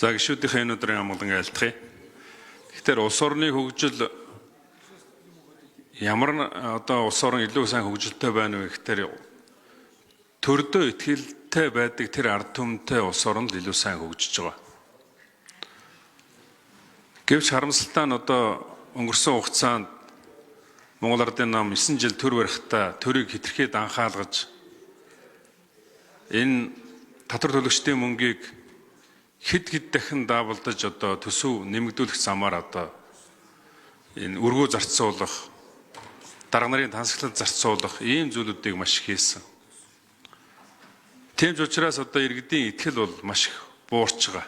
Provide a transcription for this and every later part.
За гишүүдийнхээ энэ өдрийн амгалан айлтгая. Тэгэхээр улс орны хөгжил ямар одоо улс орн илүү сайн хөгжилтэй байна вэ гэхээр төрдөө итгэлтэй байдаг тэр ард түмэнтэй улс оронд илүү сайн хөгжиж байгаа. Гэвч харамсалтай нь одоо өнгөрсөн хугацаанд Монгол Ардын нам 9 жил төр барихтаа төрийг хэтэрхийд анхаалгаж энэ татвар төлөгчдийн мөнгийг хэд дахин даавалдаж одоо төсөв нэмэгдүүлэх замаар одоо энэ өргөө зарцуулах, дарга нарын тансаглалд зарцуулах ийм зүйлүүдийг маш их хийсэн. Тийм ч учраас одоо иргэдийн итгэл бол маш их буурч байгаа.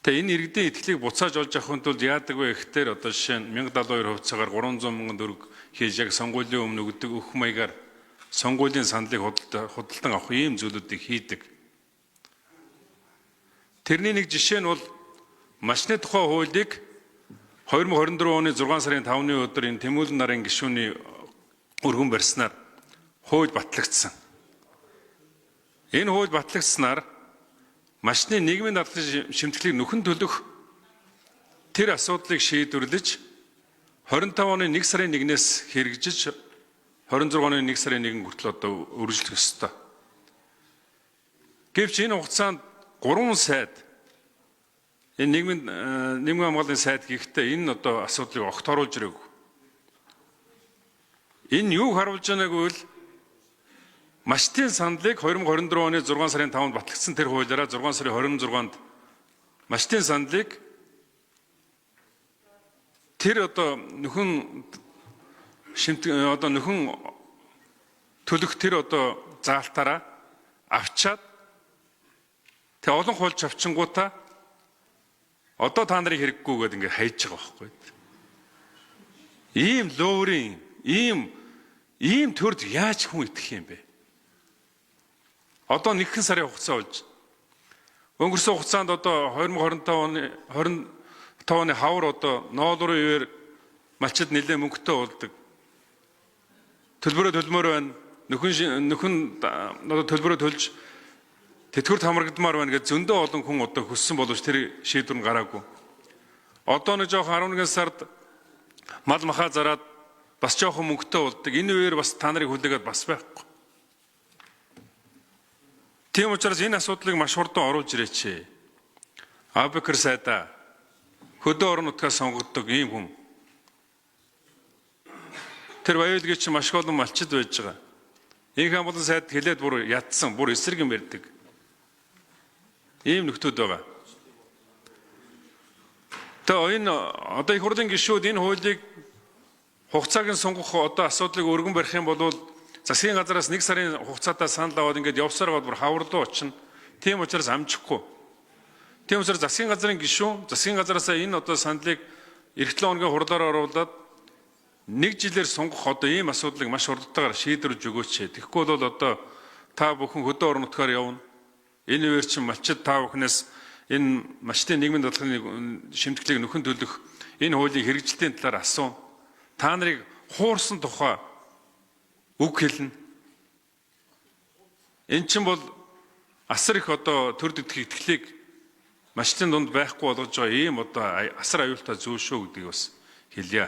Тэгээ энэ иргэдийн итгэлийг буцааж олж авахын тулд яадаг вэ гэхээр одоо жишээ нь 1072 хувьцаагаар 300 мянган төгрөг хийж яг сонгуулийн өмнө өгдөг өөх маягаар сонгуулийн саналыг худалдан авах ийм зүйлүүдийг хийдэг. Тэрний нэг жишээ нь бол машины тухай хуулийг 2024 оны 6 сарын 5-ны өдөр энэ Тэмүүлэн нарын гишүүний өргөн барьснаар хууль батлагдсан. Энэ хууль батлагдсанаар машины нийгмийн дадлын шимтгэлийг нөхөн төлөх тэр асуудлыг шийдвэрлэж 25 оны 1 сарын 1-ээс хэрэгжиж 26 оны 1 сарын 1 хүртэл одоо үргэлжлэх ёстой. Гэвч энэ хугацаанд 3 сайд энэ нийгмийн хамгааллын сайд хийхдээ энэ одоо асуудлыг огт оруулж ирээгүй. Энэ юуг харуулж байгааг бол машины саналыг 2024 оны 6 сарын 5-нд батлагдсан тэр хуулиараа 6 сарын 26-нд машины саналыг тэр одоо нөхөн төлөх тэр одоо заалтаараа авчаад тэг олон хуульч авчингуудаа одоо та нарыг хэрэггүй гэдээ ингээ хайж байгаа байхгүй. Ийм лөөрийн ийм төрд яаж хүн итгэх юм бэ? Одоо нэгэн сарын хугацаа болж өнгөрсөн хугацаанд одоо 2025 оны хавар одоо ноолрын үеэр малчид нэлээд мөнгөтэй болдог. Төлбөрөө төлмөр байна. Нөхөн одоо төлбөрөө төлж тэтгэврт хамрагдмаар байна гэж зөндөө олон хүн одоо хүссэн боловч тэр шийдвэр нь гараагүй. Одоо нэг жоох 11 сард мал махаа зараад бас жоохон мөнгөтэй болдог. Энэ үеэр бас та нарыг хүлээгээд бас байхгүй. Тийм учраас энэ асуудлыг маш хурдан оруулж ирээч. Абекер сайда хөдөө орон нутгаас сонгогддог ийм хүн. Тэр баялагч чинь маш олон малчид байж байгаа. Инх хамгаалсан сайд хэлээд бүр ядсан, бүр эсрэг юм ярьдаг. Ийм нөхдүүд байгаа. Тэгээ энэ одоо их хурлын гишүүд энэ хуулийг хугацааг нь сонгох одоо асуудлыг өргөн барих юм бол засгийн газараас 1 сарын хугацаатай санал аваад ингээд явсаар бол бүр хаварлуу очно. Тийм учраас амжихгүй. Тийм учраас засгийн газрын гишүүн засгийн газараасаа энэ одоо саналыг эх 7 хоногийн хурлаар оруулаад 1 жилээр сонгох одоо ийм асуудлыг маш хурдтайгаар шийдвэрлэж өгөөч. Тэгэхгүй бол одоо та бүхэн хөдөө орон нутгаар явна. Энэ үеэр чинь малчид та бүхнээс энэ малчдын нийгмийн дадлын шимтгэлийг нөхөн төлөх энэ хуулийн хэрэгжилтийн талаар асуув. Та нарыг хуурсан тухай үг хэлнэ. Энэ чинь бол асар их одоо төр дэдх итгэлийг малчдын дунд байхгүй болгож байгаа ийм одоо асар аюултай зүйл шүү гэдгийг бас хэлье.